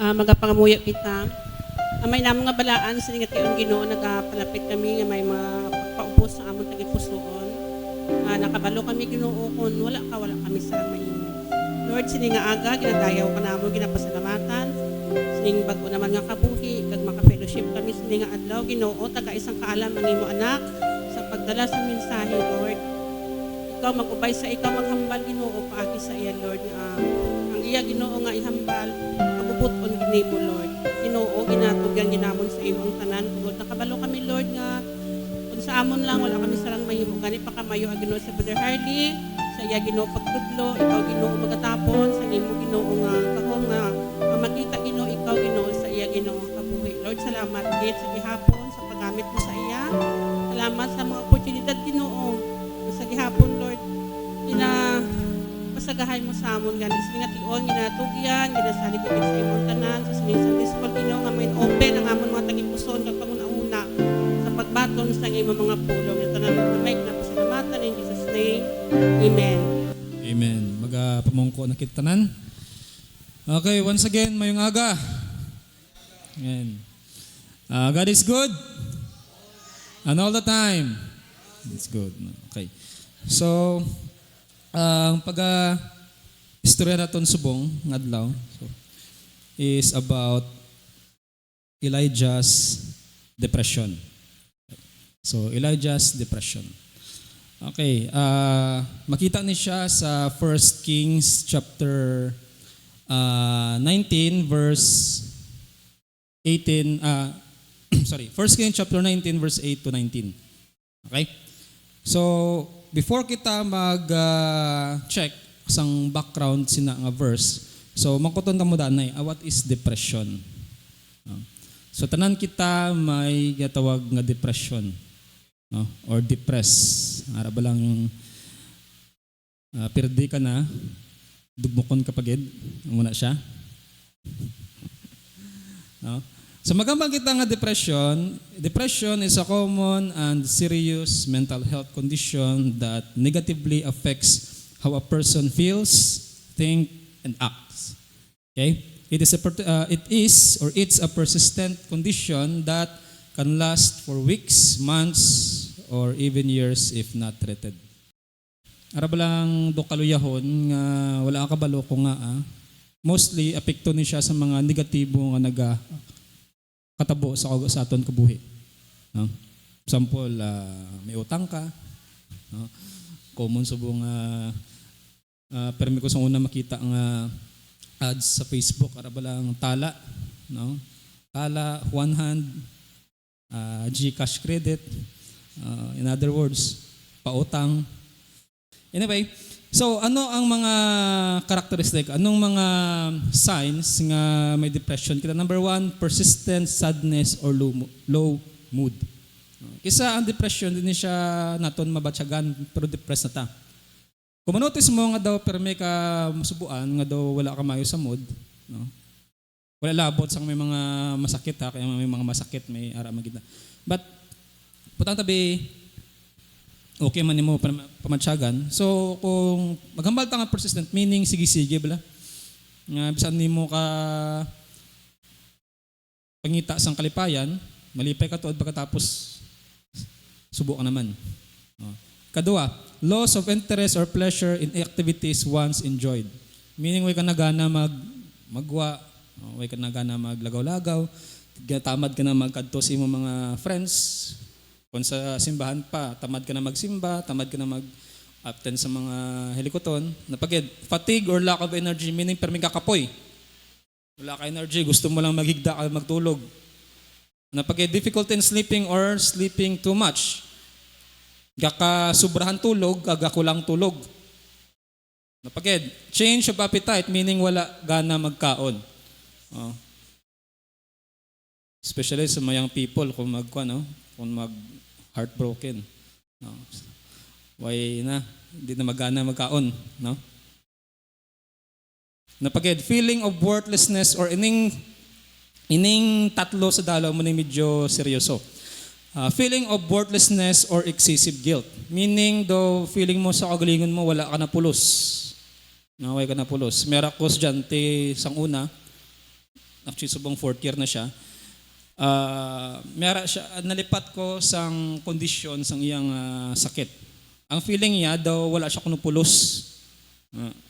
magapangamuya kita. May namang nga balaan sa nga tiyon Ginoo nagapalapit kami nga may mga pagpaubos sa amon tagipusoon. Nakabalo kami Ginoo kun wala kami sa mahimo. Lord, sini nga aga ginadayaw ka namon ginapasalamatan. Sining bago naman nga kabuhi kag maka-fellowship kami sini nga adlaw Ginoo taga isang kaalam ang imo anak sa pagdala sa mensahe Lord. Ikaw magubay sa ikaw maghambal Ginoo paagi sa iya Lord nga ang iya Ginoo nga ihambal kabubuton gini mo Lord. Ginoo ginatugyan ginamon sa imong tanan tungod nakabalo kami Lord nga kung sa amon lang wala kami sarang mahimo gani pa kamayo Ginoo sa Brother Harley sa iya Ginoo pagtudlo ikaw Ginoo magatapon sa nimo Ginoo nga kahong nga makita Ginoo ikaw Ginoo sa iya Ginoo kabuhi Lord salamat gid sa gihapon sa paggamit mo sa iya salamat sa mga oportunidad Ginoo sa gihapon Lord pasagahay mo sa amon gani sa nga tion ginatugyan ginasalig kami sa imong tanan sa Sunday School Ginoo nga main open ang amon mga tagipuson kag pangunahuna sa pagbaton sa imong mga pulong ito na may pasalamatan in Jesus name amen. Amen. Magpamungko na kita tanan. Okay, once again mayong aga. Amen. God is good and all the time. It's good. Okay. So ang istorya naton subong ngadlaw is about Elijah's depression. So Elijah's depression. Okay, makita ni siya sa 1 Kings chapter 19 verse 18 1 Kings chapter 19 verse 8 to 19. Okay? So before kita mag-check sang background sina nga verse, so mangkuton ta mo danay, what is depression? So tanan kita may gatawag nga depression, no? Or depress. Ara ba lang yung pirdi ka na, dugmokon ka pagid, muna siya. No? So magambang kita nga depression is a common and serious mental health condition that negatively affects how a person feels, think, and acts. Okay? It's a persistent condition that can last for weeks, months, or even years if not treated. Ara ba lang do kaluyahon nga wala ka kabalo ko nga mostly apekto ni siya sa mga negatibo nga katabo sa aton kabuhi. No? Example, may utang ka. No? Common subong permi ko sa una makita nga ads sa Facebook ara ba lang tala, no? Tala, one hand, GCash credit. In other words, pautang. Anyway, so ano ang mga characteristic, anong mga signs nga may depression? Kita number 1, persistent sadness or low mood. Kisa ang depression din siya naton mabatyagan pero depressed na ta. Kung manotice mo nga daw pero may ka masubuan nga daw wala ka mayo sa mood, no? Wala labot sang may mga masakit ha, kaya may mga masakit may ara magita. But putang tabi okay man nimo pamatsyagan. So kung maghambal ta nga persistent meaning sige bala. Nga bisan nimo ka pangita sang kalipayan, malipay ka tuod pagkatapos subo ka naman. Kadua, loss of interest or pleasure in activities once enjoyed. Meaning way ka nagana magwa, way ka nagana maglagaw-lagaw, tamad ka na magkadto sa imong mga friends. Kung sa simbahan pa, tamad ka na magsimba, tamad ka na mag-attend sa mga helikoton. Napagid, fatigue or lack of energy, meaning perming kakapoy. Wala ka energy, gusto mo lang maghigda ka magtulog. Napagid, difficulty in sleeping or sleeping too much. Gaka sobrahan tulog, kulang tulog. Napagid, change of appetite, meaning wala gana magkaon. Especially sa mayang people, kung heartbroken. No. Why na, hindi na magana magkaon, no? Napagid, feeling of worthlessness or ining tatlo sa dalaw mo ni medyo seryoso. Feeling of worthlessness or excessive guilt. Meaning, though feeling mo sa kagalingon mo, wala ka na pulos. Naway ka na pulos. Merakos dyan, sang una, actually subong fourth year na siya. Mera siya nalipat ko sang kondisyon sang iyang sakit. Ang feeling niya daw wala siya kuno pulos.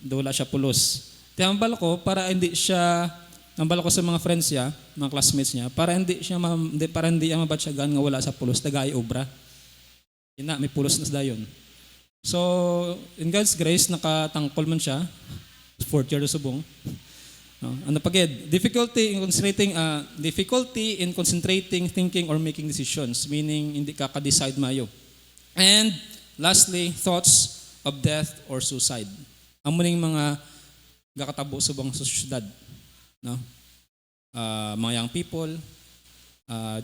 Daw wala siya pulos. Tiyambal ko para hindi siya nambal ko sa mga friends niya, mga classmates niya, para hindi siya mabatsyagan nga wala sa pulos, tagay obra. Ina, may pulos na sa dayon. So, in God's grace, nakatangkol man siya, fourth year na subong. No? Ano pagid? Difficulty in concentrating, thinking, or making decisions, meaning hindi ka ka-decide mayo. And lastly, thoughts of death or suicide. Ang muning mga gakatabo subong sa syudad. No? Mga young people,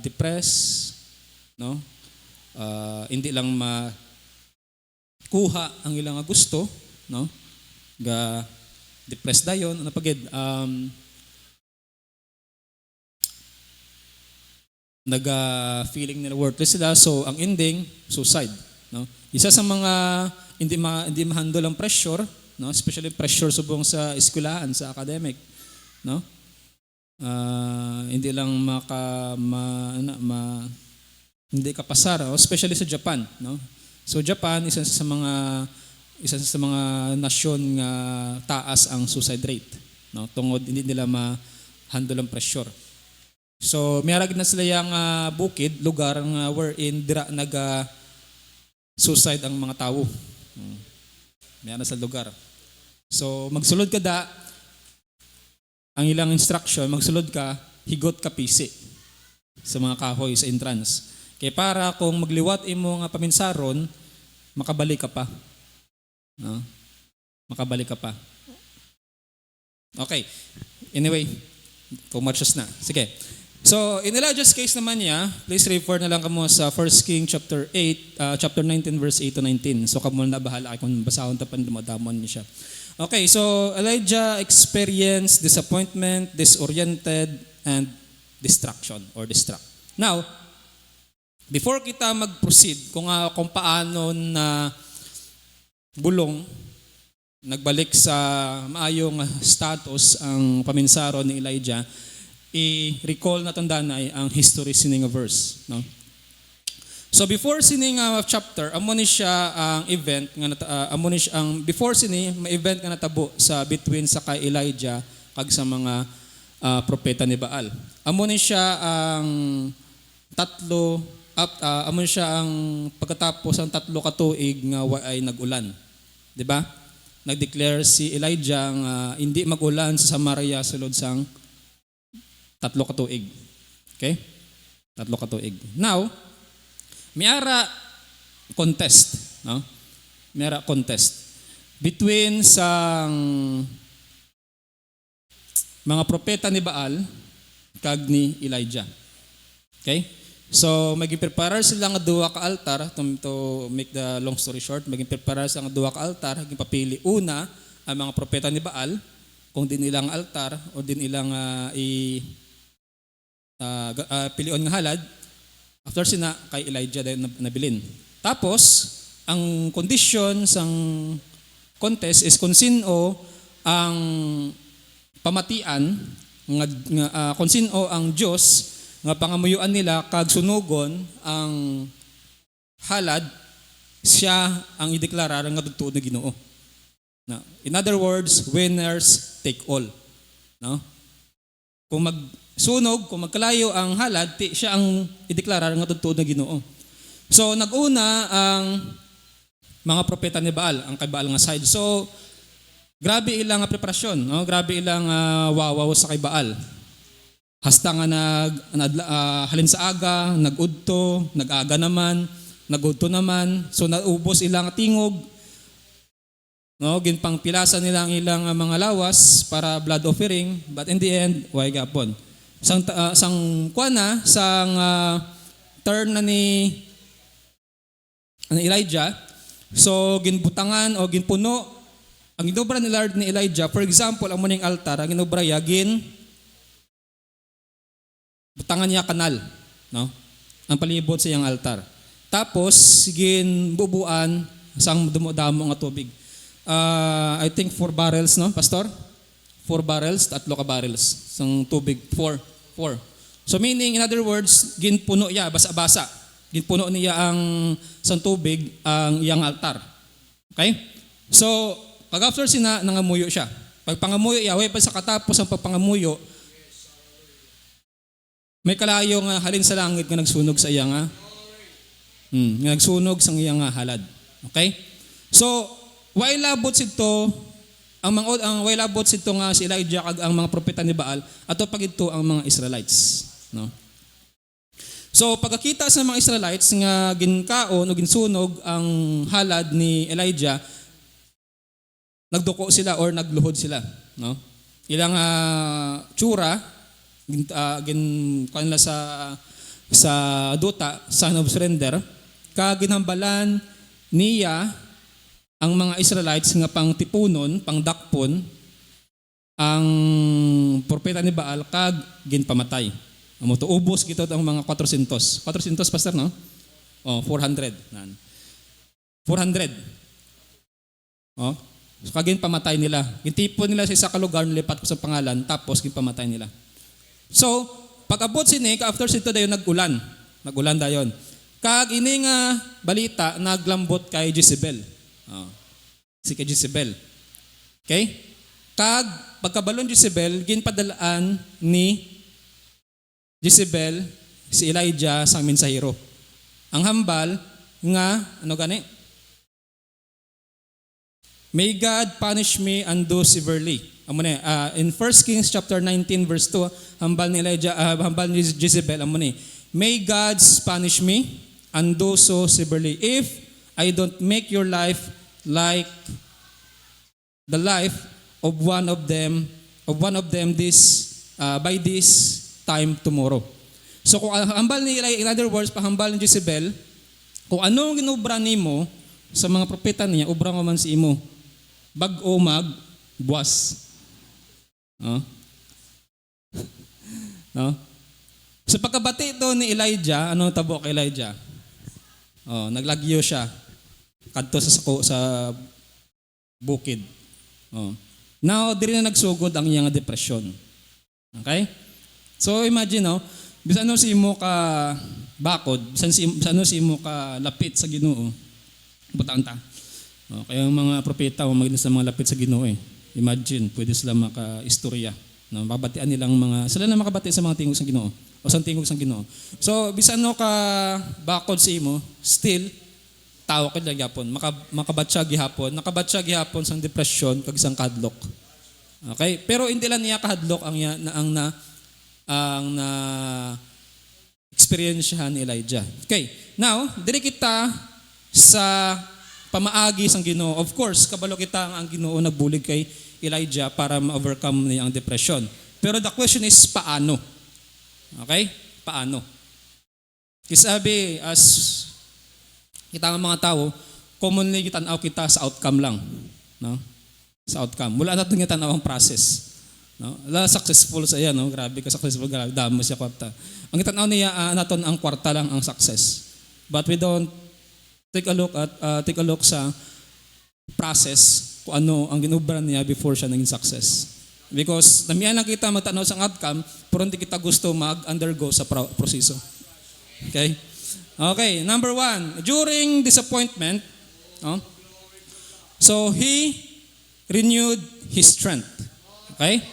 depressed, no? Hindi lang makuha ang ilang gusto, no? Ga depressed dayon, ano pagid, feeling nila worthless sila, so ang ending suicide, no? Isa sa mga hindi ma-handle ang pressure, no? Especially pressure subong sa eskwelahan, sa academic, no? Hindi lang hindi ka pasar, especially sa Japan, no? So Japan isa sa mga nasyon nga taas ang suicide rate, no? Tungod hindi nila ma-handle ang pressure. So miyarag na sila yang bukid, lugar nga wherein dira naga suicide ang mga tao. Miyara sa lugar. So magsulod ka da ang ilang instruction, magsulod ka, higot ka pisi sa mga kahoy sa entrance. Kaya para kung magliwat imo nga paminsaron, makabalik ka pa. No? Makabalik ka pa. Okay. Anyway, kumarchos na. Sige. So, in Elijah's case naman niya, please refer na lang kamo sa 1 King chapter 19 verse 8 to 19. So, kamo na bahala kung basahon tapan dumadamon niya siya. Okay, so Elijah experienced disappointment, disoriented, and distraction or distract. Now, before kita mag-proceed kung paano na bulong nagbalik sa maayong status ang paminsaro ni Elijah, i-recall na tandanay ang history sining a verse, no? So before sining chapter, amo ni siya ang event nga before sini may event nga natabo sa between sa kay Elijah kag sa mga propeta ni Baal. Amo ni siya ang amo ni siya ang pagkatapos ang 3 ka tuig nga ay nag-ulan. Di ba? Nag-declare si Elijah nga hindi mag-ulan sa Samaria sulod sang 3 ka tuig. Okay? 3 ka tuig. Now, miara contest, no? Miara contest between sa mga propeta ni Baal kag ni Elijah. Okay? So maging-prepare sila nga duha ka altar to make the long story short, maging-prepare sila nga duha ka altar, haging papili una ang mga propeta ni Baal kung din ilang altar o din ilang pilion nga halad. After sina kay Elijah dahil nabilin. Tapos, ang condition sang contest is kung sino ang pamatian, kung sino ang Diyos nga pangamuyuan nila kag sunugon ang halad, siya ang ideklarar nga tugtuod na Ginoo. Now, in other words, winners take all. No? Kung magkalayo ang halad, siya ang ideklarar nga tugtuod na Ginoo. So naguna ang mga propeta ni Baal, ang kay Baal nga side. So grabe ilang preparasyon, no? Grabe ilang wawaw sa kay Baal. Hasta nga halin sa aga, nagudto, nag-aga naman, nagudto naman. So naubos ilang tingog. No, ginpang pilasan nila ang ilang mga lawas para blood offering, but in the end, way gapon. Sang turn na ni Elijah, so ginbutangan o ginpuno ang ginobra ni Lord ni Elijah. For example, ang muning altar, ang ginobra butangan niya kanal, no? Ang palibot sa iyang altar. Tapos ginbubuan sang dumodamo nga tubig. I think 4 barrels, no, Pastor? 4 barrels, 3 ka barrels. Sang tubig, 4. So meaning, in other words, ginpuno niya, basa-basa. Ginpuno niya ang sang tubig, ang iyang altar. Okay? So, pag after sina, nangamuyo siya. Pag pangamuyo niya, way pa sa katapos ang pagpangamuyo, may kalayo nga halin sa langit nga nagsunog sa iya nga. Nga nagsunog sa iya nga halad. Okay? So, way labot sito, ang way labot sito nga si Elijah kag ang mga propeta ni Baal, ato pag ito ang mga Israelites. No? So, pagkakita sa mga Israelites nga ginkaon o ginsunog ang halad ni Elijah, nagduko sila or nagluhod sila. No? Ilang tsura, kanila sa duta, son of surrender, kaginhambalan niya ang mga Israelites nga pang tipunon, pang dakpon, ang propeta ni Baal kag ginpamatay. Amo to ubos gito ang mga 400. 400 pastor no? 400. 400. So kagin pamatay nila. Gintipon nila sa isa ka lugar, nilipat ko sa pangalan, tapos ginpamatay nila. So, pag abot sini, after sito dayon nag-ulan. Nag-ulan dayon. Kag ini nga balita naglambot kay Jezebel. Si kay Jezebel. Okay? Kag pagkabalon Jezebel, ginpadalaan ni Jezebel si Elijah sang mensahero. Ang hambal nga ano gani? May God punish me and do severely. Amo ni in 1 Kings chapter 19 verse 2, hambal ni Elijah, hambal ni Jezebel amo ni, may God punish me and do so severely if I don't make your life like the life of one of them this by this time tomorrow. So kung hambal ni Elijah, in other words, pahambal ni Jezebel, kung anong ginubra nimo sa mga propeta niya, ubra mo man si imo. Bag-o mag buwas. No? So pagkabati ito ni Elijah, ano tabo kay Elijah? Naglagyo siya kadto sa bukid. Now, diri na nagsugod ang iyang depression. Okay? So imagine, bisan ano si imo ka bakod, bisan ano si imo ka lapit sa Ginoo. Butaan ta. Kaya ang mga propeta maging sa mga lapit sa Ginoo Imagine, pwede sila maka-istorya. No, mabatian nilang sila na makabati sa mga tingog sa Ginoo o sa tingog sa Ginoo. So bisan no ka bakod si imo, still tao ka gyapon, makabatsa gihapon, nakabatsa gihapon sang depression kag isang kadlok. Okay? Pero hindi lang niya kahadlok ang na experience ni Elijah. Okay. Now, diri kita sa pamaagi sang Ginoo. Of course, kabalo kita ang Ginoo nagbulig kay Elijah para ma-overcome niya ang depression. Pero the question is, paano? Okay? Paano? Isabi, as kita ng mga tao, commonly kitanaw kita sa outcome lang. No? Sa outcome. Mula natin kitanaw ang process. No? Successful sa iya, no? Grabe ka successful, grabe, damo siya kwarta. Ang kitanaw niya, naton ang kwarta lang ang success. But we don't take a look sa process kung ano ang ginubran niya before siya naging success. Because namiyan lang kita magtanaw sa outcome, pero hindi kita gusto mag-undergo sa proseso. Okay? Okay, number 1, during disappointment, so he renewed his strength. Okay?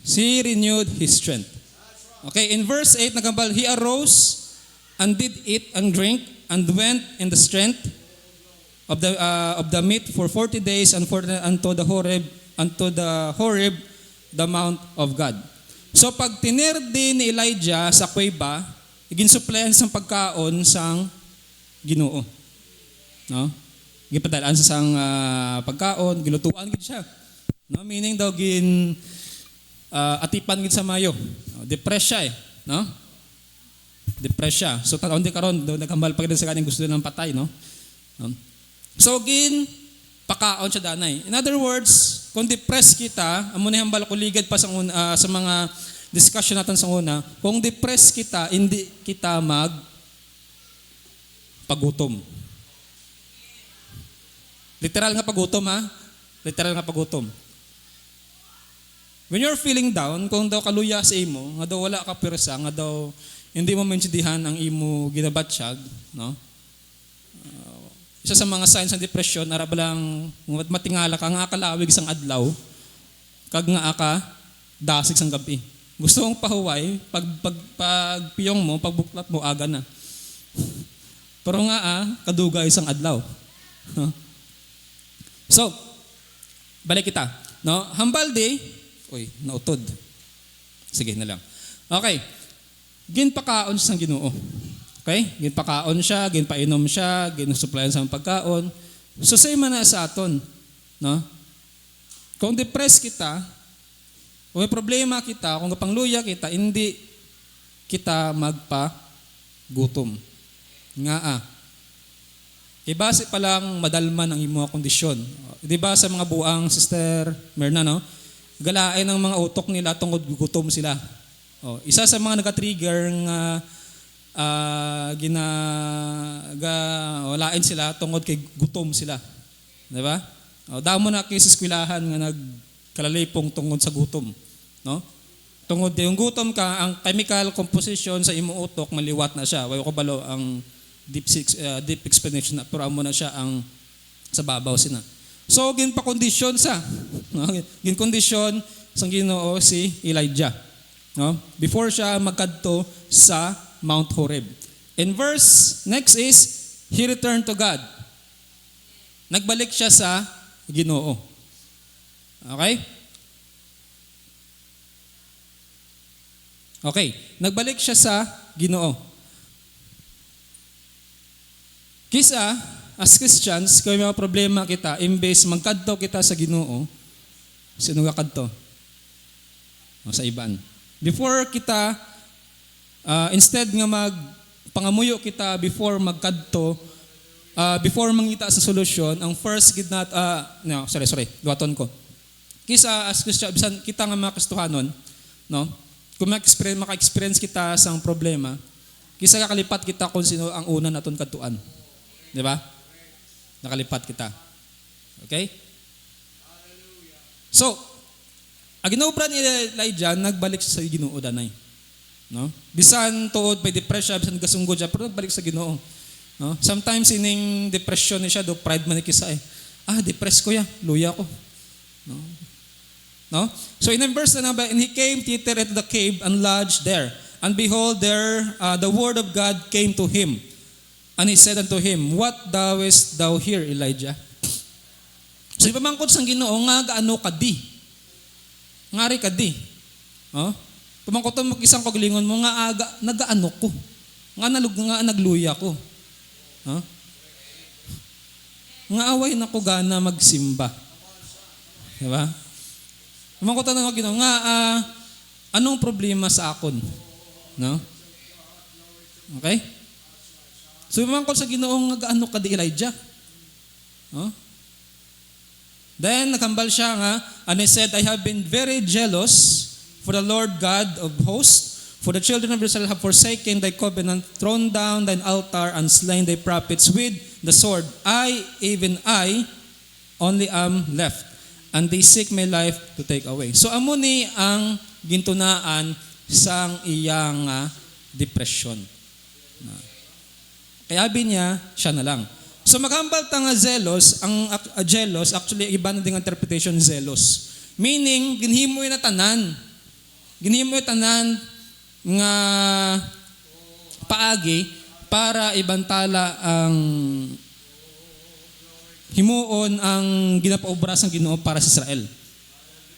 He renewed his strength. Okay, in verse 8, nagambal, he arose and did eat and drink and went in the strength of the meat for 40 days unto the Horeb, the mount of God. So pag tinirdi ni Elijah sa kuweba, iginsuplayan sang pagkaon sang Ginoo. No? Gipadalaan sa sang pagkaon, gilutuan gid siya. No, meaning daw atipan gid sa mayo. Depress siya no? Depress siya. So taon di karon daw naghambal pa gid sa kaning gusto ng patay, no? So pakaon siya danay. In other words, kung depressed kita, amo ni hambal ko ligad pa sa mga discussion natin sa una, kung depressed kita, hindi kita pagutom. Literal nga pagutom, ha? Literal nga pagutom. When you're feeling down, kung daw kaluya sa imo, nga daw wala ka pwersa, nga daw hindi mo maintindihan ang imo ginabatsyag, no? Isa sa mga signs ng depression, ara lang matingala ka nga kalawig sang adlaw, kag nga aka dasig sang gabi. Gusto mong pahuway, pag piyong mo, pagbuklat mo, aga na. Pero nga kaduga isang adlaw. No? So, balik kita. No? Hambal day, nautod. Sige na lang. Okay. Ginpakaon siya sa Ginoo. Okay? Ginpakaon siya, ginpainom siya, ginusuplayan sa pagkaon. So, same man na sa aton. No? Kung depressed kita, kung may problema kita, kung kapangluya kita, hindi kita magpa-gutom. Nga kay base pa lang madalman ang imo kondisyon. Di ba sa mga buang Sister Merna, no? Galain ang mga utok nila tungod gutom sila. Isa sa mga nag-trigger nga walain sila tungod kay gutom sila. Di ba? Damo na kayo sa eskwelahan nga nagkalalipong tungod sa gutom. No? Tungod yung gutom ka, ang chemical composition sa imo utok maliwat na siya. Wayo ko balo ang deep explanation na, pero amo na siya ang sa babaw sina. So, ginpakondisyon sa. No? Ginkondisyon sang Ginoo si Elijah. No? Before siya magkadto sa Mount Horeb. In verse, next is, he returned to God. Nagbalik siya sa Ginoo. Okay? Okay. Nagbalik siya sa Ginoo. Kisa, as Christians, kung may mga problema kita, imbes magkadto kita sa Ginoo, sino nga kadto? Sa iban. Before kita, instead nga magpangamuyo kita before magkadto, before mangita sa solusyon, ang first duwaton ko. Kisa as Christian, bisan kita nga makastuhanon, no? Kung maka-experience kita sa problema, kisa kakalipat kita kung sino ang una naton kadtuan. Di ba? Nakalipat kita. Okay? So, ang ginobra ni Elijah, nagbalik siya sa Ginoo danay. No? Bisan tuod may depression, bisan gasunggod siya, pero nagbalik sa Ginoo. No? Sometimes ining depression ni siya, do pride man ni kisa depressed ko ya, luya ko. No? So in the verse na and he came thither into the cave and lodged there. And behold, there the word of God came to him. And he said unto him, what doest thou here, Elijah? So ipamangkot sang Ginoo nga gaano ka di. Ngari ka di. Pamangkot mo isang kagalingon mo nga nagaano ko. Nga nagluya ko. Nga away na ko gana magsimba. Diba? Pamangkot mo Ginoo nga anong problema sa akon? No? Okay? So, pamangkot sa Ginoo nga gaano ka di Elijah. Then, nakambal siya nga, and he said, I have been very jealous for the Lord God of hosts, for the children of Israel have forsaken thy covenant, thrown down thine altar, and slain thy prophets with the sword. Even I, only am left, and they seek my life to take away. So, amo ni ang gintunaan sang iyang depression. Kaya abi niya, siya na lang. So maghambal ta nga zealous, ang jealous, actually iba na ding interpretation zealous. Meaning, ginhimoy na tanan. Ginhimoy tanan nga paagi para ibantala ang himuon ang ginapaobra sang Ginoo para sa Israel.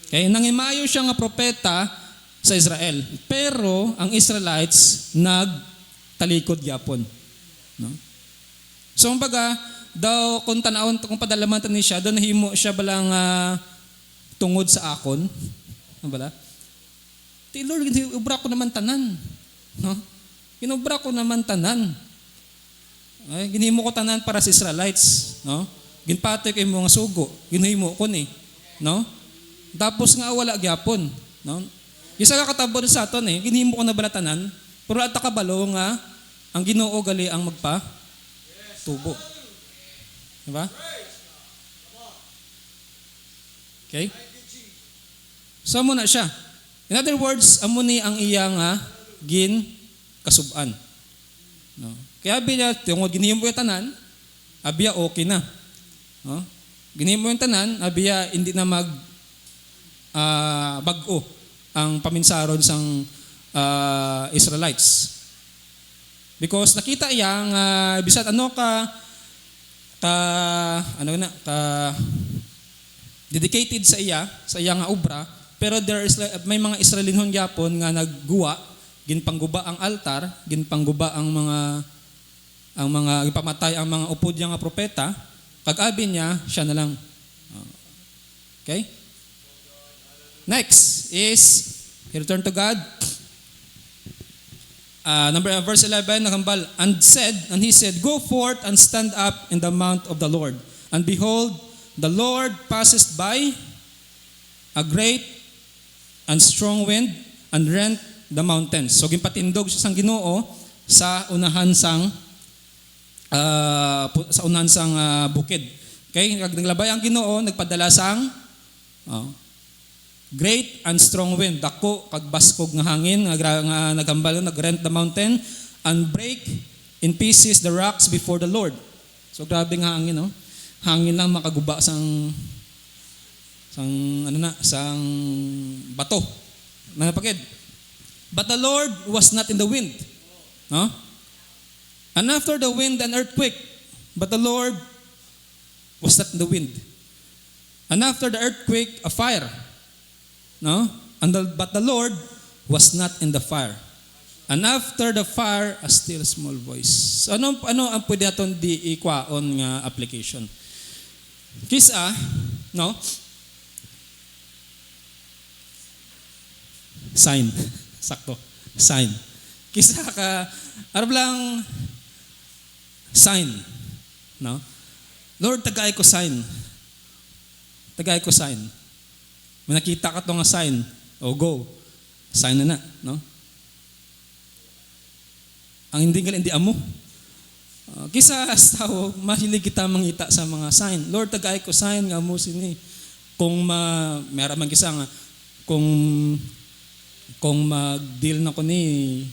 Okay? Nangimayo siya nga propeta sa Israel. Pero ang Israelites nagtalikod gyapon. No? So, kumbaga, daw kung tanawon, kung padalaman ni siya, doon nahimo siya balang tungod sa akon. Ano bala? Lord, ginubra ko naman tanan. No? Ginubra ko naman tanan. Ay, ginhimo ko tanan para sa Israelites. No? Ginpatoy ko yung mga sugo. Ginhimo ko ni. No? Tapos nga wala gyapon. No? Isa ka katabon sa aton ginhimo ko na balatanan, pero at kabalo nga, ang Ginoo gali ang magpa-tubo. Diba? Okay? So amo na siya. In other words, amo ni ang iya nga gin kasub-an. No? Kaya biya tungod ginihimo yung tanan, abiya okay na. No? Ginihimo yung tanan, abiya hindi na bag-o ang paminsaron sang Israelites. Because nakita iya nga bisat dedicated sa iya nga obra, pero may mga Israelinhon gyapon nga nagguwa, ginpangguba ang altar, ginpangguba ang mga ipamatay ang mga upod nga propeta, kag-abi niya siya na lang. Okay? Next is return to God. Verse 11, nakambal, and he said, go forth and stand up in the mount of the Lord. And behold, the Lord passes by a great and strong wind and rent the mountains. So ginpatindog siya sang Ginoo sa unahan sang bukid. Okay, naglabay ang Ginoo, nagpadala sang great and strong wind, dako kag baskog nga hangin nga nagambal, nagrent the mountain and break in pieces the rocks before the Lord. So grabe nga hangin, no? Hangin lang makaguba sang bato. Napakid. But the Lord was not in the wind. No? And after the wind, an earthquake. But the Lord was not in the wind. And after the earthquake, a fire. No? But the Lord was not in the fire. And after the fire, a still small voice. So ano ang pwede natin di ikwaon nga application? Kisa, no? Sign. Sakto. Sign. Kisa ka, arab lang, sign. No? Lord, tagay ko sign. Tagay ko sign. May nakita ka to nga sign, go. Sign na, no? Ang hindi amo. Kisa tao, mahilig kita mangita sa mga sign. Lord, tagay ko sign nga mo sini. Kung meron man kisa nga, kung mag-deal na ko ni,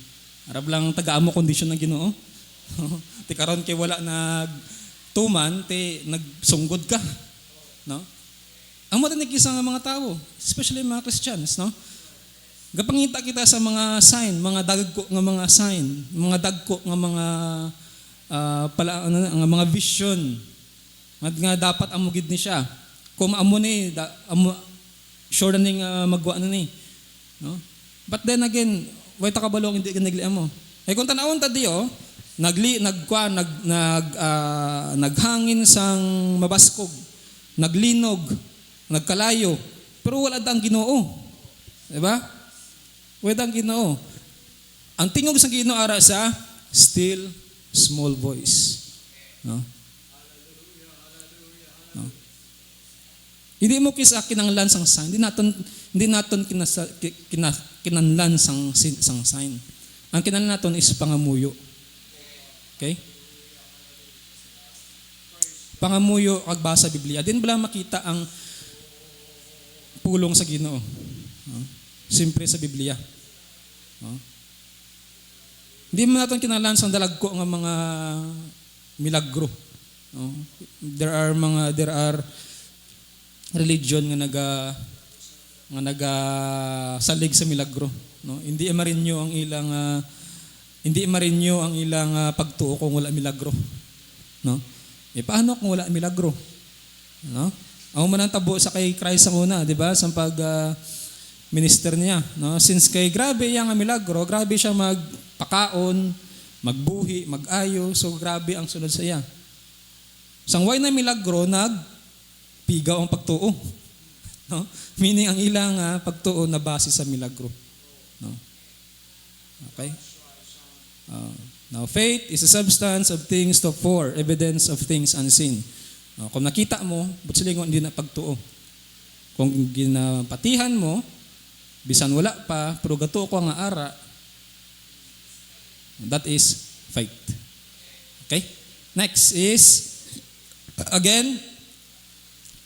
arab lang taga-amo kondisyon ng Ginoo. Ti karon kay wala nagtuman, nagsunggod ka. No? Ang madanig isa nga mga tao, especially mga Christians, no? Gapangita kita sa mga sign, mga dagko nga mga sign, mga dagko nga mga mga vision. Nga dapat amugid ni siya. Kung amo ni sure na ning magwa na ni. No? But then again, way ta kabalong hindi nagli amo. Ay kung tanawon ta diyo, naghangin sang mabaskog, naglinog, nagkalayo, pero wala dang Ginoo. Diba? Wala dang Ginoo. Ang tingog sa Ginoo ara sa still small voice. No? No? Hindi mo kisa kinanglan sang sign. Hindi naton kinanlan sang sign. Ang kinanlan naton is pangamuyo. Okay? Pangamuyo kag basa Biblia. Din bala makita ang pulong sa Ginoo. No? Siyempre sa Biblia. No? Hindi mo natin kinalan sang dalagko ng mga milagro. No? There are religion nga salig sa milagro. No? Hindi marinyo ang ilang pagtuo kung wala milagro. No? Paano kung wala milagro? No? Ang manang tabo sa kay Christ ang una, di ba? Sa minister niya, no? Since kay grabe yang milagro, grabe siya magpakaon, magbuhi, mag-ayo, so grabe ang sunod sa iya. Sang way na milagro, nagpigaw ang pagtuo. No? Meaning ang ilang pagtuo na base sa milagro. No? Okay? Now faith is a substance of things hoped for, evidence of things unseen. No? Kung nakita mo, but silingon hindi na pagtuo. Kung ginapatihan mo, bisan wala pa, pero gato ko ang ara, that is faith. Okay? Next is, again,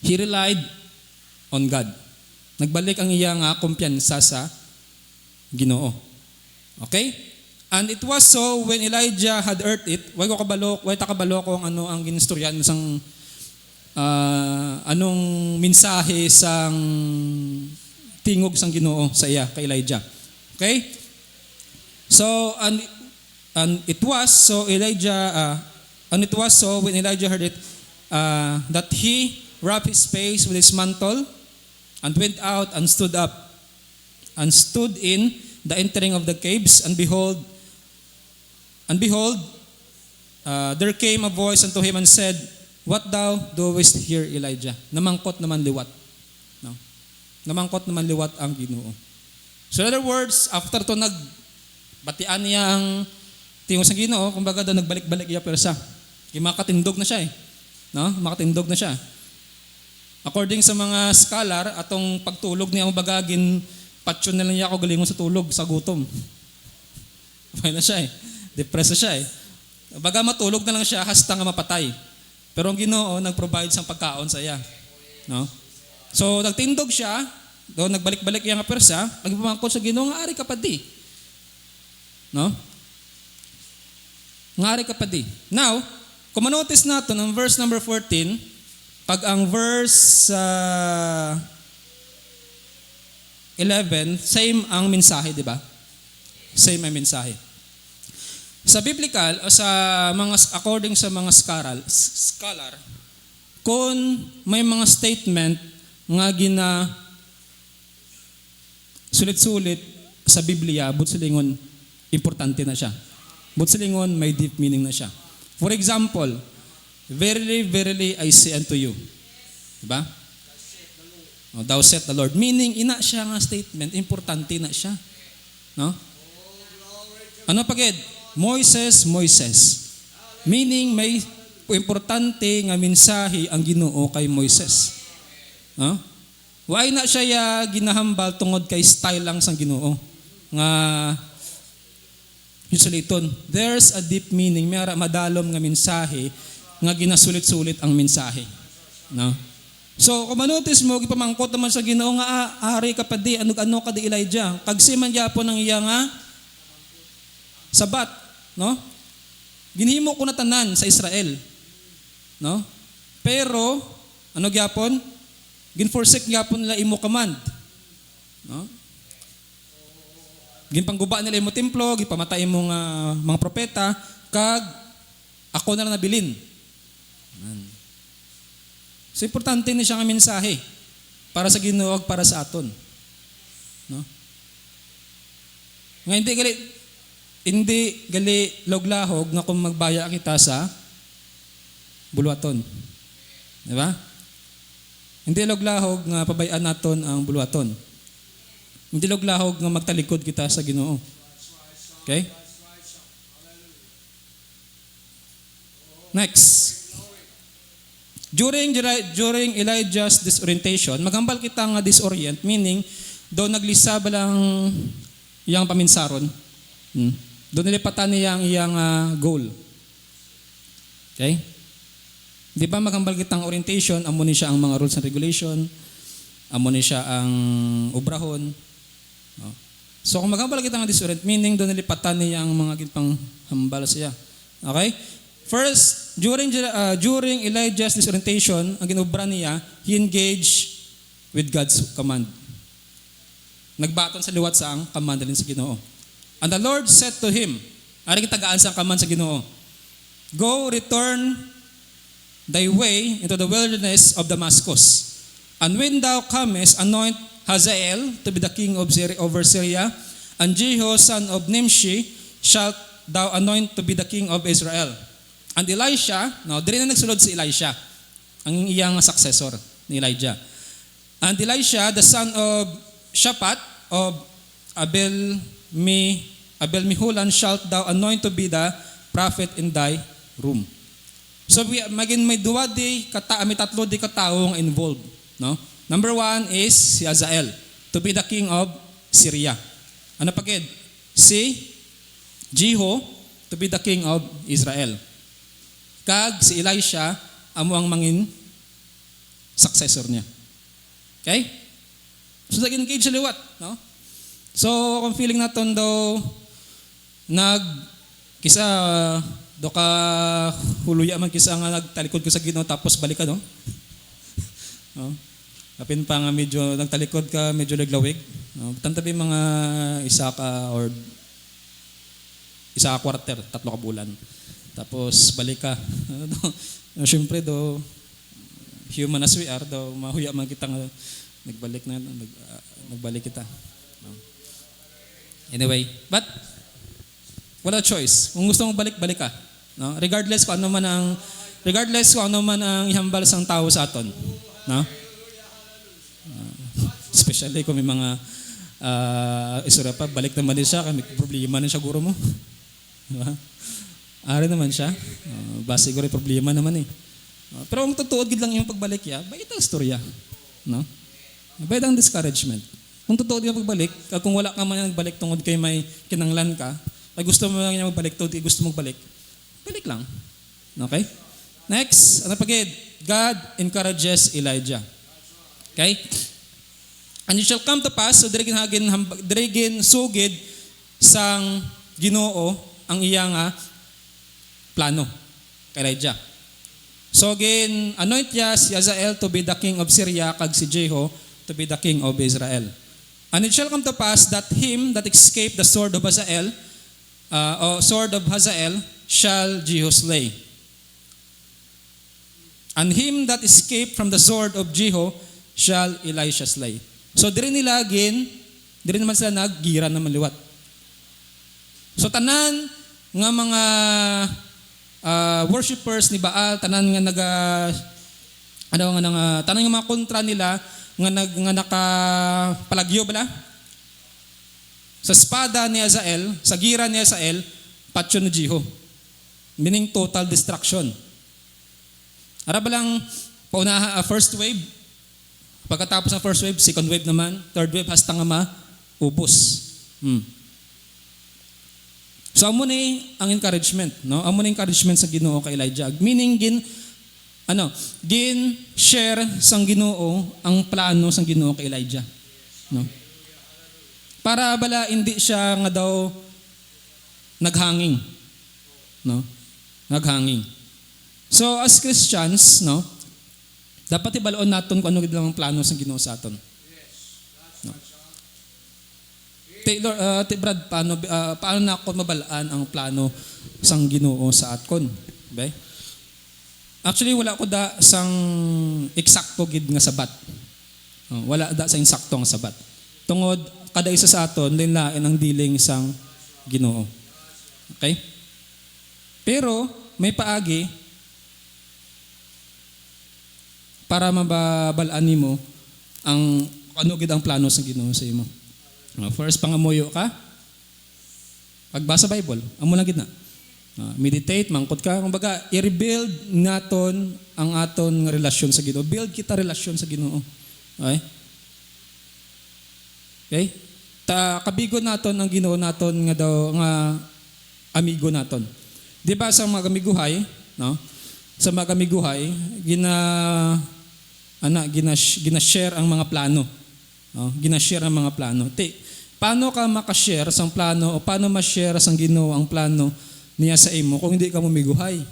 he relied on God. Nagbalik ang iyang kumpiyansa sa Ginoo. Okay? And it was so when Elijah had heard it, way takabalo ko ang ano ang ginistoryan sang anong mensahe sang tingog sang Ginoo sa iya kay Elijah. Okay? So and it was so when Elijah heard it that he wrapped his face with his mantle and went out and stood in the entering of the caves, and behold, there came a voice unto him and said, "What thou doest here, Elijah?" Namangkot naman liwat. No? Namangkot naman liwat ang Ginoo. So in other words, after to nagbatian niya ang tingog sa Ginoo, kumbaga daw nagbalik-balik iya persa. Makatindog na siya No? Makatindog na siya. According sa mga scholar, atong pagtulog niya ang bagagin, patyon na lang niya ako galingon sa tulog, sa gutom. Pwede na siya Depressed na siya Baga matulog na lang siya hasta nga mapatay. Pero ang Ginoo nag-provide sang pagkaon sa iya. No? So nagtindog siya, do nagbalik-balik iya nga persa, nagpamangkot sa Ginoo nga ari ka pa di. No? Nga ari ka pa di. Now, kung manotice natin ang verse number 14, pag ang verse 11, same ang mensahe, di ba? Same ang mensahe. Sa biblical, o sa according sa mga scholar, kung may mga statement nga sulit-sulit sa Biblia, butsilingon, importante na siya. Butsilingon, may deep meaning na siya. For example, verily, verily, I say unto you. Diba? Thou said the Lord. Meaning, ina siya nga statement, importante na siya. No? Ano pagid? Moises. Meaning, may importante nga mensahe ang Ginoo kay Moises. No? Why na siya ginahambal tungod kay style lang sang Ginoo. Nga, usually there's a deep meaning, may madalom nga mensahe nga ginasulit-sulit ang mensahe. No? So, kung manotice mo, gipamangkot naman sa Ginoo nga, ari ka pa di, ano ka di Elijah. Kagsiman yapon ang iya nga sabat. No? Ginhimo ko na tanan sa Israel. No? Pero, ano gyapon? Ginforsake gyapon nila imo command. No? Ginpangguba nila imo templo, gipamatay mo mga propeta, kag ako na lang nabilin. So importante ni siya nga mensahe para sa Ginoo ug para sa aton. No? Nga hindi gali loglahog nga kung magbaya kita sa buluaton. Di ba? Hindi loglahog nga pabayaan naton ang buluaton. Hindi loglahog nga magtalikod kita sa Ginoo. Okay? Next. During Elijah's disorientation, maghambal kita nga disorient, meaning, doon naglisa ba lang iyang paminsaron. Doon nilipatan niya ang iyang goal. Okay? Di ba maghambal kitang orientation, amo ni siya ang mga rules and regulation, amo ni siya ang obrahon. No? So kung maghambal kita nga disorient, meaning doon nilipatan niya ang mga ginpang hambal siya. Okay? First, during Elijah's disorientation, ang ginobra niya, he engaged with God's command. Nagbaton sa liwat sa ang command din sa Ginoo. And the Lord said to him, ari tagaan sa command sa Ginoo, "Go, return thy way into the wilderness of Damascus. And when thou comest, anoint Hazael to be the king over Syria, and Jehu son of Nimshi shalt thou anoint to be the king of Israel." And Elisha, dili na nagsulod si Elisha, ang iyang successor ni Elijah. And Elisha, the son of Shaphat of Abel-Meholan, shalt thou anoint to be the prophet in thy room. So may duwa di may tatlo di kataong involved. No? Number one is si Hazael, to be the king of Syria. Ano pagid? Si Jehu, to be the king of Israel. Kag si Elisha, amo ang mangin successor niya. Okay? So nag-engage sa liwat, no? So kung feeling naton daw kisa do ka huluya man kisa nga nagtalikod ko sa Ginoo tapos balik ka, no? No? Kapin pa nga medyo nagtalikod ka, medyo naglawig. No? Tantabi mga isa ka quarter, 3 ka bulan. Tapos balik ka. Siyempre do human as we are, do mahuya man kita nga nagbalik kita. No? Anyway, but wala choice. Kung gusto mong balik ka. No? Regardless kung ano man ang ihambal sang tao sa aton. No? Especially kung may mga isura pa, balik naman din siya, may problema na siya guro mo. Diba? Ari naman siya. Base siguro yung problema naman eh. Pero kung tutuod gid lang yung pagbalik ya, bait ang istorya. No? Bait ang discouragement. Kung tutuod yung pagbalik, kung wala ka man nagbalik tungod kay may kinanglan ka, ay gusto mo lang niya magbalik, gusto mong balik, balik lang. Okay? Next, ano pagid? God encourages Elijah. Okay? And it shall come to pass, so dirigin sugid sang Ginoo ang iya nga plano kay Elijah. So anoint niya si Hazael to be the king of Syria, kag si Jehu to be the king of Israel. And it shall come to pass that him that escaped the sword of Hazael, shall Jehu slay. And him that escaped from the sword of Jehu shall Elisha slay. So diri naman sila naggira na maliwat. So tanan nga mga worshipers ni Baal, tanan nga tanan nga mga kontra nila nga nakapalagyo bala sa espada ni Hazael, sa gira ni Hazael, patyon ni Jehu. Meaning total destruction. Ara ba lang paunaha first wave, pagkatapos ng first wave, second wave naman, third wave hasta nga maubos. So amo ni ang encouragement, no? Amo ni encouragement sa Ginoo kay Elijah. Meaning gin share sang Ginoo ang plano sang Ginoo kay Elijah, no? Para bala hindi siya nga daw naghanging, no? Naghanging. So as Christians, no, dapat ibaloon naton kung ano gid lang ang plano sang Ginoo sa aton. No. Brad, paano na ako mabalaan ang plano sang Ginoo sa aton? Okay? Actually wala ko da sang eksakto gid nga sabat. Wala da sa eksakto nga sabat. Tungod kada isa sa aton lain ang diling sang Ginoo. Okay? Pero may paagi para mababalaan nimo ang ano gid ang plano sa Ginoo sa imo. First, pangamuyo ka. Pagbasa Bible, amo lang gid na. Meditate, mangkot ka. Kumbaga, i-rebuild naton ang aton nga relasyon sa Ginoo. Build kita relasyon sa Ginoo. Okay? Okay? Kabigo naton ang Ginoo naton nga daw nga amigo naton. Di ba sa mga amiguhay, no? Sa mga amiguhay, gina-share ang mga plano. No? Gina-share ang mga plano. Paano ka maka-share sang plano o paano ma-share sang Ginoo ang plano niya sa imo kung hindi ka mamiguhay?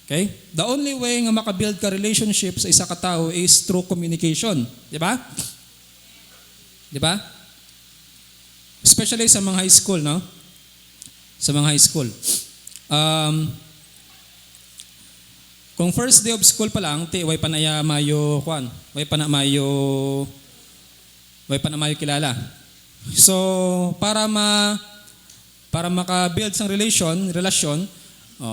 Okay? The only way nga maka-build ka relationship sa isa ka tao is through communication. Di ba? Di ba? Especially sa mga high school, no? Sa mga high school. Kung first day of school pa lang, way pa na mayo kilala. So, para maka-build sang relasyon,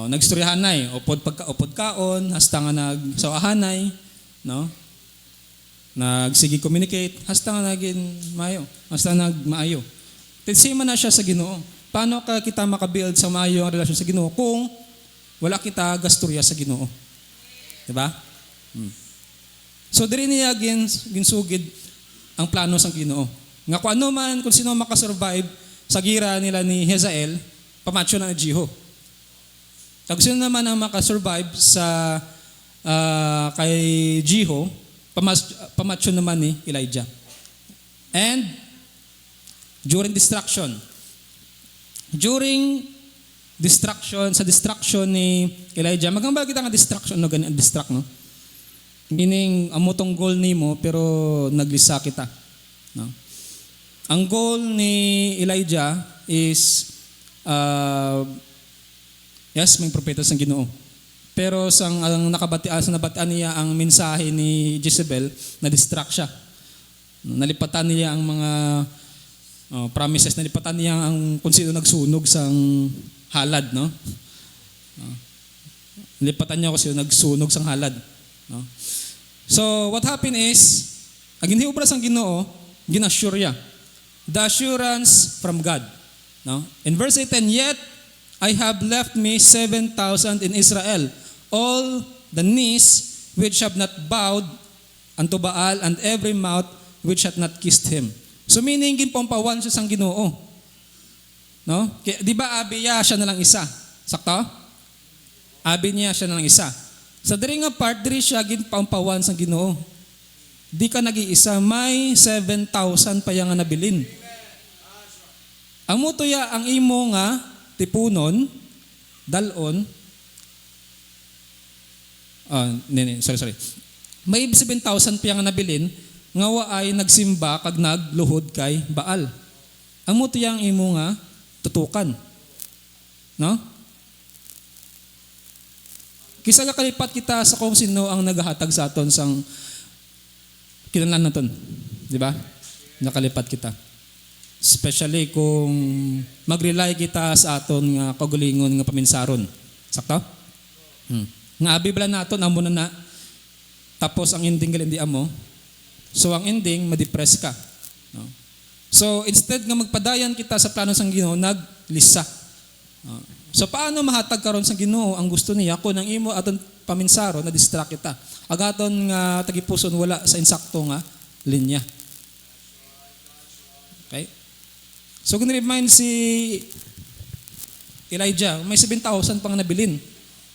nagstoryahan nay, upod kaon, hasta nga nagsawahanay, no? Nagsigi communicate, hasta nga nagmaayo. Same na siya sa Ginoo. Paano kita maka-build sa maayo ang relasyon sa Ginoo kung wala kita gasturya sa Ginoo? Diba? So diri niya ginsugid ang plano sang Ginoo. Nga kung sino makasurvive sa gira nila ni Hazael, pamatyo na ni Jehu. Kung sino naman ang makasurvive sa kay Jehu, pamatyo naman ni Elijah. And during destruction. During destruction, sa destruction ni Elijah, magamba kita nga destruction, no, ganyan, distract, no? Meaning, amo tong goal ni mo, pero naglisa kita. No? Ang goal ni Elijah is, yes, may propeta sa Ginoo. Pero sa nabatian niya ang mensahe ni Jezebel, na-distract siya. Nalipatan niya ang mga promises, nalipatan niya ang kung sino nagsunog sa halad, no? Nalipatan niya kung sino nagsunog sa halad, no? So, what happened is, ang ginhiubras ang Ginoo, ginassure niya. The assurance from God. No? In verse 18, yet I have left me 7,000 in Israel, all the knees which have not bowed unto Baal, and every mouth which hath not kissed him. So meaning, ginpampawan siya sang Ginoo. No? Di ba Abiya siya na lang isa? Sakto? Abi niya siya na lang isa. Sa diri nga part, diri siya ginpampawan sang Ginoo. Di ka nag-iisa, may 7,000 pa yang nabilin. Ang mutuya ang imo nga tipunon, dalon, sorry. May 7,000 pa yang nabilin, nga waay nagsimba kag nagluhod kay Baal. Ang mutuya ang imo nga tutukan. No? Kisa nga kalipat kita sa kung sino ang naghahatag sa aton sang kinahanglan naton, di ba? Nakalipat kita. Especially kung mag-rely kita sa aton nga kagulingon nga paminsaron. Sakto? Nga abi bala naton amo na tapos ang ending gali amo. So ang ending ma-depress ka. No? So instead nga magpadayan kita sa plano sang Ginoo, naglisa. So paano mahatag karon sa Ginoo ang gusto niya kung ang imo aton paminsaro na distract kita. Agaton nga tagipuson wala sa insakto nga linya. Okay? So kung remind si Elijah, may 7,000 pang nabilin,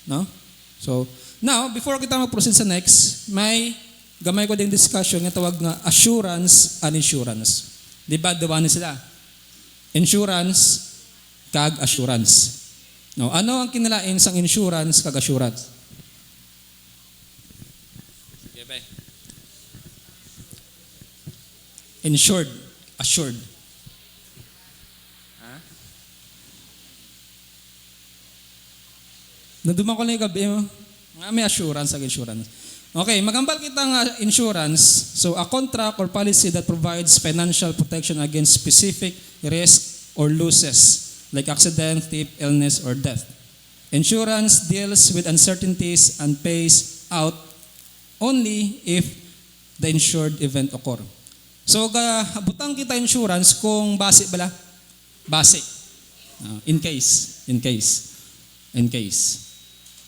no? So now before kita mag-proceed sa next, may gamay ko ding discussion nga tawag nga assurance and insurance. Di ba duwa ni sila? Insurance kag assurance. No, ano ang kinalain sang insurance kag assurance? Insured, assured. Naduman ko na yung gabi mo. May assurance kag insurance. Okay, magambal kita nga insurance. So, a contract or policy that provides financial protection against specific risk or losses like accident, theft, illness, or death. Insurance deals with uncertainties and pays out only if the insured event occur. So, butang kita insurance kung base bala? Base. In case.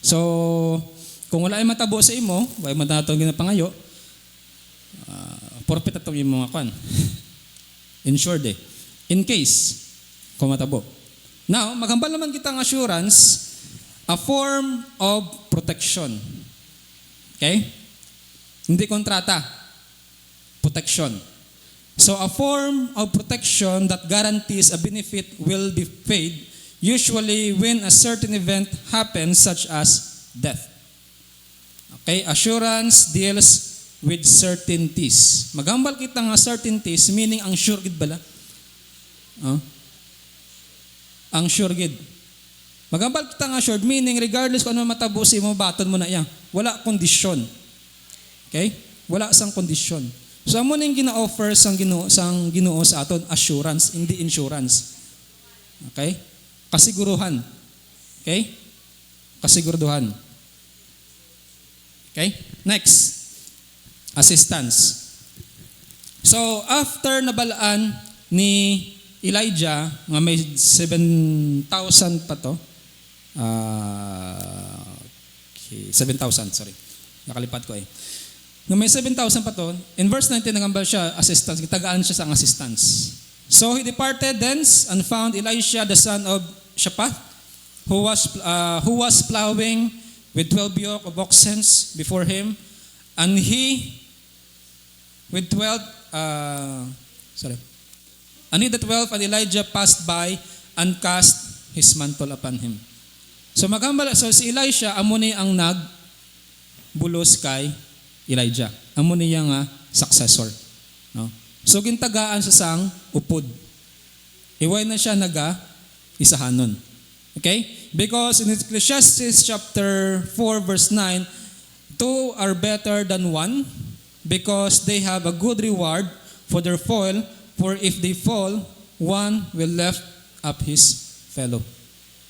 So, kung wala ay matabo sa imo, wala ay matatong ginapangayo, forfeit atong imo mga kwan. Insured eh. In case, kung matabo. Now, maghambal naman kita ng assurance, a form of protection. Okay? Hindi kontrata. Protection. So, a form of protection that guarantees a benefit will be paid usually when a certain event happens such as death. Okay? Assurance deals with certainties. Maghambal kita ng certainties, meaning ang sure gid bala. Ang sure gid. Magambal kita nga sure, meaning regardless kung ano matabo si mo, baton mo na yan. Wala kondisyon. Okay? Wala sang kondisyon. So, amo na yung gina-offer sang Ginoo sa aton, assurance, hindi insurance. Okay? Kasiguruhan. Okay? Kasiguruhan. Okay? Next. Assistance. So, after nabalaan ni Elijah, nga may 7,000 pa to. 7,000, sorry. Nakalipat ko eh. Nga may 7,000 pa to, in verse 19, nagambal siya, assistance, gitagaan siya sa assistance. So he departed thence and found Elisha the son of Shaphat, who was plowing with 12 yoke of oxen before him, and he with 12 Sorry. And he that 12, and Elijah passed by and cast his mantle upon him. So si Elisha amo ni ang nagbulos kay Elijah. Amo niya nga successor. No? So gintagaan sa sang upod. Iway na siya isahanon. Okay? Because in Ecclesiastes chapter 4 verse 9, two are better than one because they have a good reward for their fall, for if they fall, one will lift up his fellow.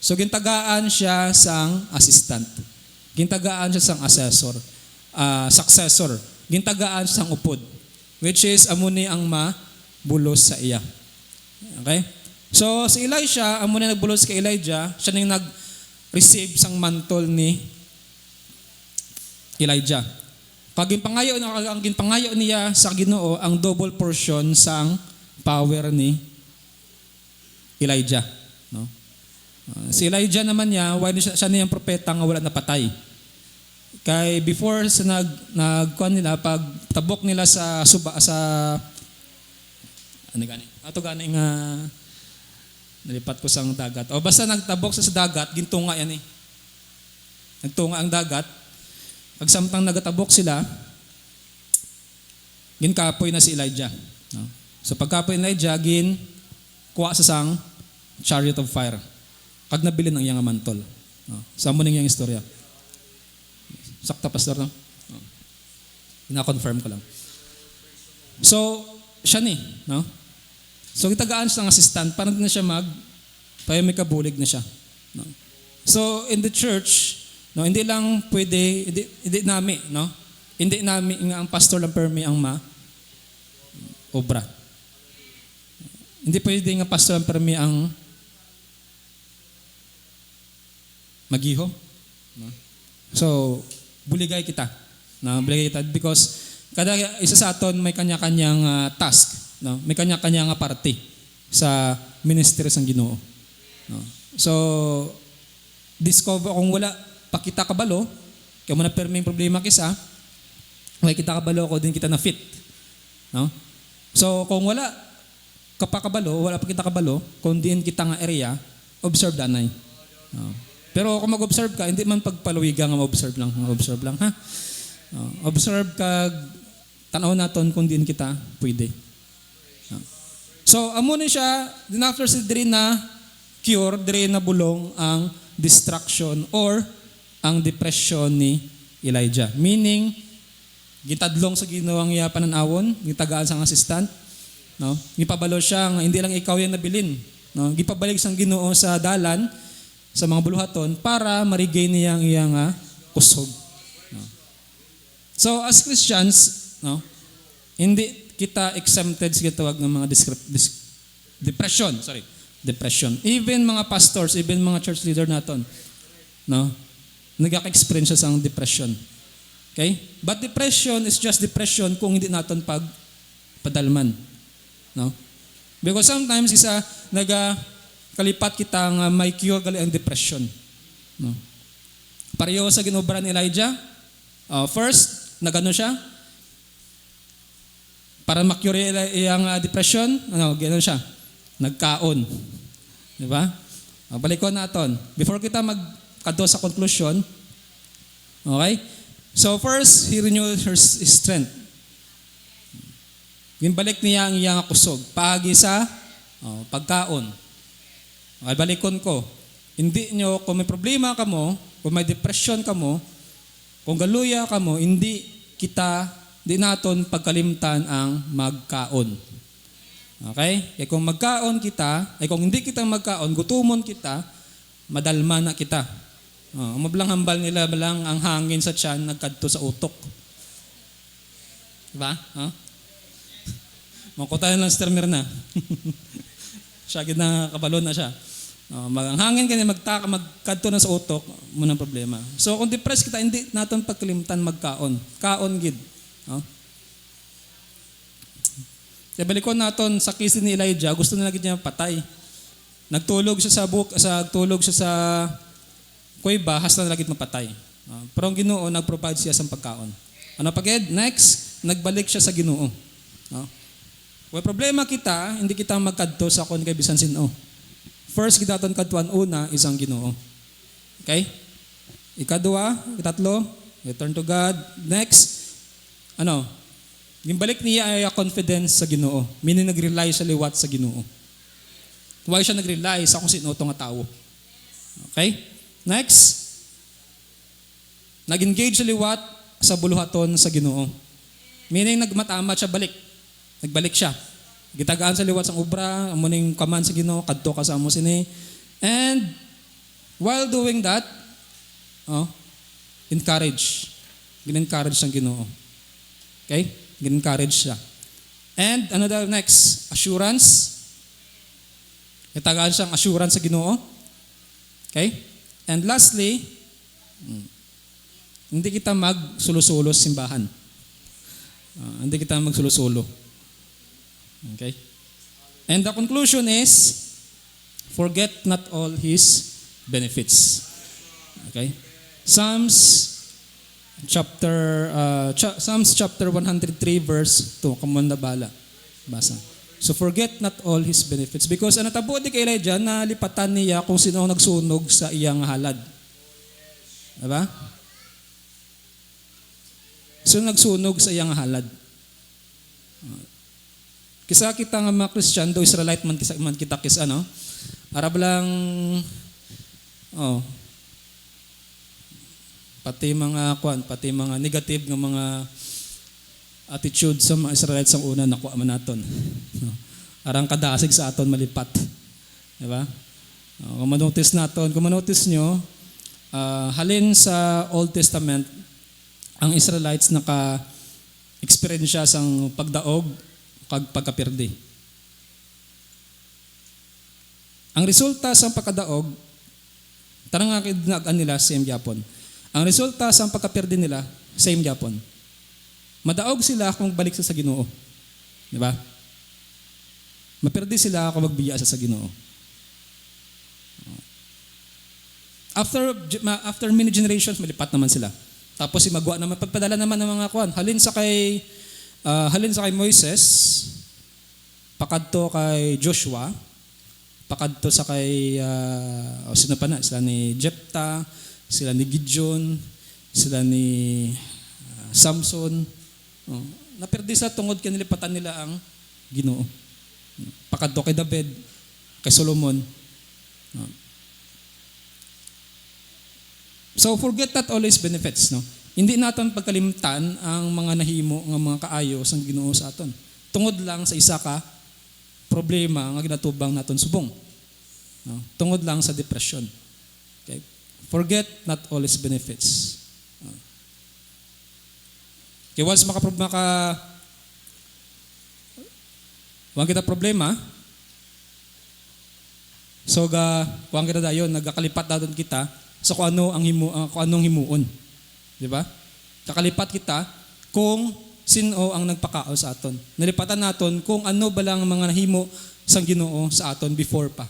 So gintagaan siya sang assistant. Gintagaan siya sang successor. Gintagaan siya sang upod, which is amuni ang mabulos sa iya. Okay? So si Elisha, amuni nagbulos kay Elijah, siya nang nag-receive sang mantle ni Elijah. Ang ginpangayo niya sa Ginoo ang double portion sang power ni Elijah. No? Si Elijah naman niya, siya niyang propeta nga wala napatay. Kay before sa nagkuan nila, pag tabok nila sa ano gani? Ato gani nga nalipat ko sang dagat. O basta nagtabok sa dagat, gintunga yan eh. Nagtunga ang dagat. Pag samtang nagatabok sila, ginkapoy na si Elijah. No? So pagkapoy ni Elijah, kuha sa sang chariot of fire. Kag nabilin ang iyang mantol. No? Sa mo ning iyang istorya. Sakta pastor no? No. Ina-confirm ko lang. So, siya ni, no? So gitagaan siya ng assistant para na siya may kabulig na siya. No? So in the church, no, hindi lang pwede hindi nami, no? Hindi nami nga ang pastor lang permi ang obra. Hindi pwede nga pastor lang permi ang magiho. No? So, buligay kita. No? Buligay kita because kada isa sa aton may kanya-kanyang task. No? May kanya-kanyang parte sa ministry sang Ginoo. No? So, discover kung wala pakita kabalo, kaya mo na perming problema kisa, kaya kita kabalo ko din kita na fit. No? So, kung wala kapakabalo, wala pakita kabalo, kung diin kita nga area, observe danay. No? Pero kung mag-observe ka, hindi man pagpaluwiga nga ma-observe lang, ha? Observe ka, tanaw naton kung din kita pwede. So, amo ni siya, din after si diri na cure, diri na bulong ang distraction or ang depression ni Elijah. Meaning, gitadlong sa Ginoo ang iya pananawon, gitagaan sang assistant, no? Gipabalo siya nga hindi lang ikaw yan nabilin, no? Gipabalik sang Ginoo sa dalan, sa mga buluhaton para ma-regain niya ang iyang kusog. No? So as Christians, no, hindi kita exempted sa gitawag ng mga depression. Even mga pastors, even mga church leader naton, no, nagaka-experience sa depression. Okay? But depression is just depression kung hindi naton padalman. No? Because sometimes kalipat kita nga may cure gali ang depression. No? Pareho sa ginobra ni Elijah. First, nagano siya? Para ma-cure iyang depression, gano'n siya? Nagkaon. Di ba? Balikon naton. Before kita magkado sa conclusion, okay? So first, he renewed his strength. Ginbalik niya ang iyang kusog. Paagi sa pagkaon. Ay balikon ko. Hindi nyo, kung may problema ka mo, kung may depression ka mo, kung galuya ka mo, hindi naton pagkalimtan ang magkaon. Okay? Kaya kung magkaon kita, kung hindi kita magkaon, gutumon kita, madalma na kita. Mablang hambal nila balang ang hangin sa tiyan, nagkadto sa utok. Diba? Makutayan lang stermer na. Siya na kabalo na siya. Ang hangin kanya magkadto na sa utok, muna problema. So kung depressed kita, hindi natin pagkalimtan magkaon. Kaon gid. Sa balikon naton sa case ni Elijah, gusto nila gid niya patay. Nagtulog siya sa kuweba, hasta na lagit mapatay. Pero ang Ginoo nagprovide siya sa pagkaon. Ano pagid? Next, nagbalik siya sa Ginoo. Well, problema kita, hindi kita magkadto sa kon kay bisan sino. First, kita aton kadtuan una is ang Ginoo. Okay? Ikadua, itatlo, return to God. Next, yung balik niya ay confidence sa Ginoo. Meaning nag-rely sa liwat sa Ginoo. Why siya nag-rely sa kung sino itong tao. Okay? Next, nag-engage sa liwat sa buluhaton sa Ginoo. Meaning nagmatama siya balik. Nagbalik siya. Gitagaan sa liwat sa ubra, amo ning kaman sa Ginoo, kadto ka sa amo sini. And while doing that, encourage. Gin-encourage ang Ginoo. Okay? Gin-encourage siya. And another next, assurance. Itagaan siyang assurance sa Ginoo. Okay? And lastly, hindi kita magsulusulo sa simbahan. Hindi kita magsulusulo. Okay? And the conclusion is, forget not all His benefits. Okay? Psalms chapter 103 verse 2. Kamu na bala. Basa. So forget not all His benefits. Because tabo di kay Elijah na lipatan niya kung sino ang nagsunog sa iyang halad. Diba? So nagsunog sa iyang halad. Kisa kita nga mga Christian, do Israelite man kita kis Arab lang, pati mga negative nga mga attitude sa mga Israelites ang una nakuha man naton. Arang kadasig sa aton malipat. Diba? Kung manotice nyo, halin sa Old Testament, ang Israelites naka-experience siya sang pagdaog kag pagkapirdi. Ang resulta sa pagkadaog, tarang nga kidnagan nila, same Japon. Ang resulta sa pagkapirdi nila, same Japon. Madaog sila kung balik sa Ginoo. Di ba? Mapirdi sila kung magbiya sa Ginoo. After many generations, malipat naman sila. Tapos magwa naman, pagpadala naman ng mga kuwan. Halin sa kay Moises, pakadto kay Joshua, pakadto sa kay, sino pa na? Sila ni Jephthah, sila ni Gideon, sila ni Samson. Napirdi sa tungod kay nilipatan nila ang Ginoo. Pakadto kay David, kay Solomon. So forget that always benefits, no? Hindi naton pagkalimtan ang mga nahimo nga mga kaayo sang Ginoo sa aton. Tungod lang sa isa ka problema nga ginatubang naton subong. No? Tungod lang sa depression. Okay? Forget not always benefits. Okay, once wang kita problema, so wang kita dayon nagakalipat dayon kita sa kung anong himuon. Di ba? Kakalipat kita kung sino ang nagpakao sa aton. Nalipatan naton kung ano ba lang mga nahimo sang Ginoo sa aton before pa.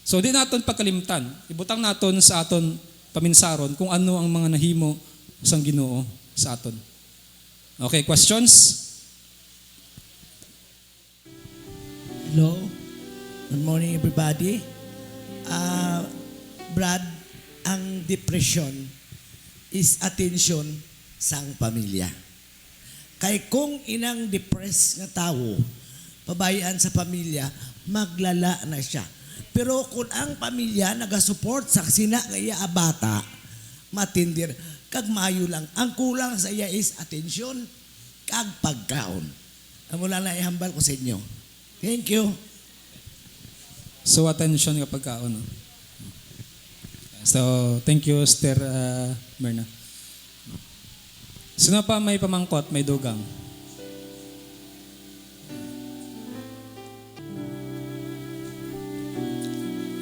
So di naton pagkalimtan. Ibutang naton sa aton paminsaron kung ano ang mga nahimo sang Ginoo sa aton. Okay, questions? Hello. Good morning, everybody. Brad, ang depression is attention sang pamilya. Kay kung inang depressed nga tao, pabayaan sa pamilya, maglala na siya. Pero kung ang pamilya nagasupport sa sina nga iya bata, matindir, kag maayo lang. Ang kulang sa iya is attention, kag pagkaon. Amo lang na ihambal ko sa inyo. Thank you. So attention nga pagkaon. So thank you, Sister Myrna. Sino pa may pamangkot, may dugang?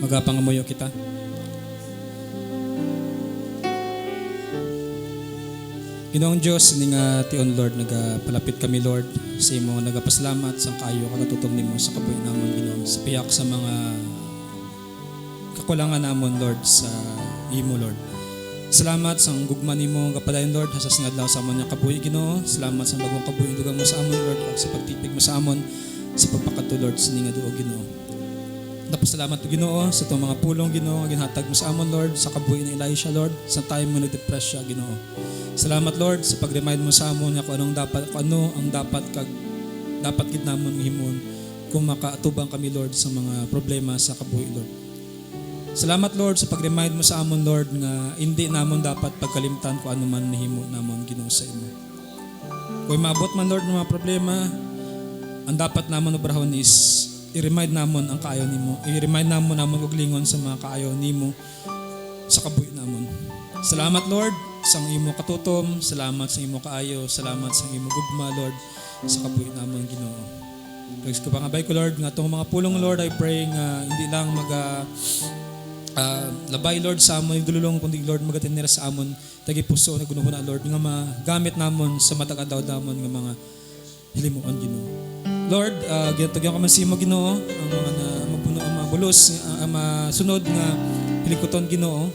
Magapangamuyo kita. Ginoong Diyos, ini nga tion Lord, nagapalapit kami Lord sa imo, nagapasalamat sa kayo kakatutong nimo sa kabuhi namon Ginoo, sa piyak sa mga kakulangan namon Lord sa imo Lord. Salamat sa gugma nimo kapadayon Lord hasas nga adlaw sa amon nga kabuhi Ginoo. Salamat sa bagong kabuhi dugang mo sa amon Lord ug sa pagtipig mo sa amon sa pagpakato Lord sini nga duo Ginoo. Napasalamat po Ginoo sa itong mga pulong Ginoo nga ginhatag mo sa amon Lord sa kabuhi ni Elisha Lord sa time nga nagdepress siya Ginoo. Salamat Lord sa pag-remind mo sa amon nga kung ano ang dapat gid namon himon kung makaatubang kami Lord sa mga problema sa kabuhi Lord. Salamat Lord sa pag-remind mo sa amon Lord nga hindi namon dapat pagkalimtan kung ano man nahimo namon Ginoo sa imo. Kung maabot man Lord ng mga problema, ang dapat namon obrahon is i-remind namon ang kaayo nimo. I-remind namon og lingon sa mga kaayo nimo sa kabuhi namon. Salamat Lord sa imo katutom, salamat sa imo kaayo, salamat sa imo gugma Lord sa kabuhi namon Ginoo. Praise ko pangabay ko Lord nga itong mga pulong Lord I pray nga hindi lang labay Lord sa amon dululong kundi Lord magatinira sa amon tagi puso na gunahuna Lord nga magamit namon sa matag adlaw namon nga mga hilimuon Ginoo. Lord, ginatagyan ka man simo Ginoo ang mga mapuno ang mga bulos ang masunod nga hilikuton Ginoo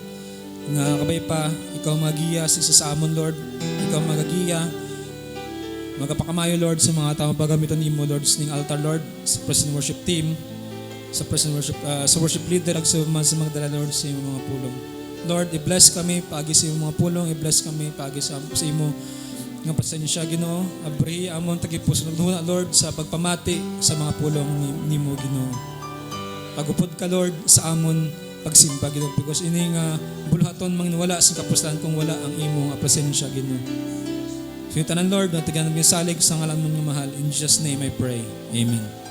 nga kabay pa ikaw magiya sa isa sa amon Lord, ikaw magagiya magapakamayo Lord sa mga tao pagamiton nimo Lord sa ning altar Lord sa present worship team sa worship leader ag sa mga dala Lord sa imong mga pulong. Lord, i-bless kami pagi sa imong mga pulong, i-bless kami pagi sa imo nga pasensya Ginoo. Abrihi amon tagipuso nagduna Lord sa pagpamati sa mga pulong nimo Ginoo. Pagupod ka Lord sa amon pagsimba Ginoo because ini nga buluhaton manginwala sa kapustahan kung wala ang imong presensya Ginoo. So tanan Lord, natigan namin salig sa ngalan mo nga mahal. In Jesus name I pray. Amen.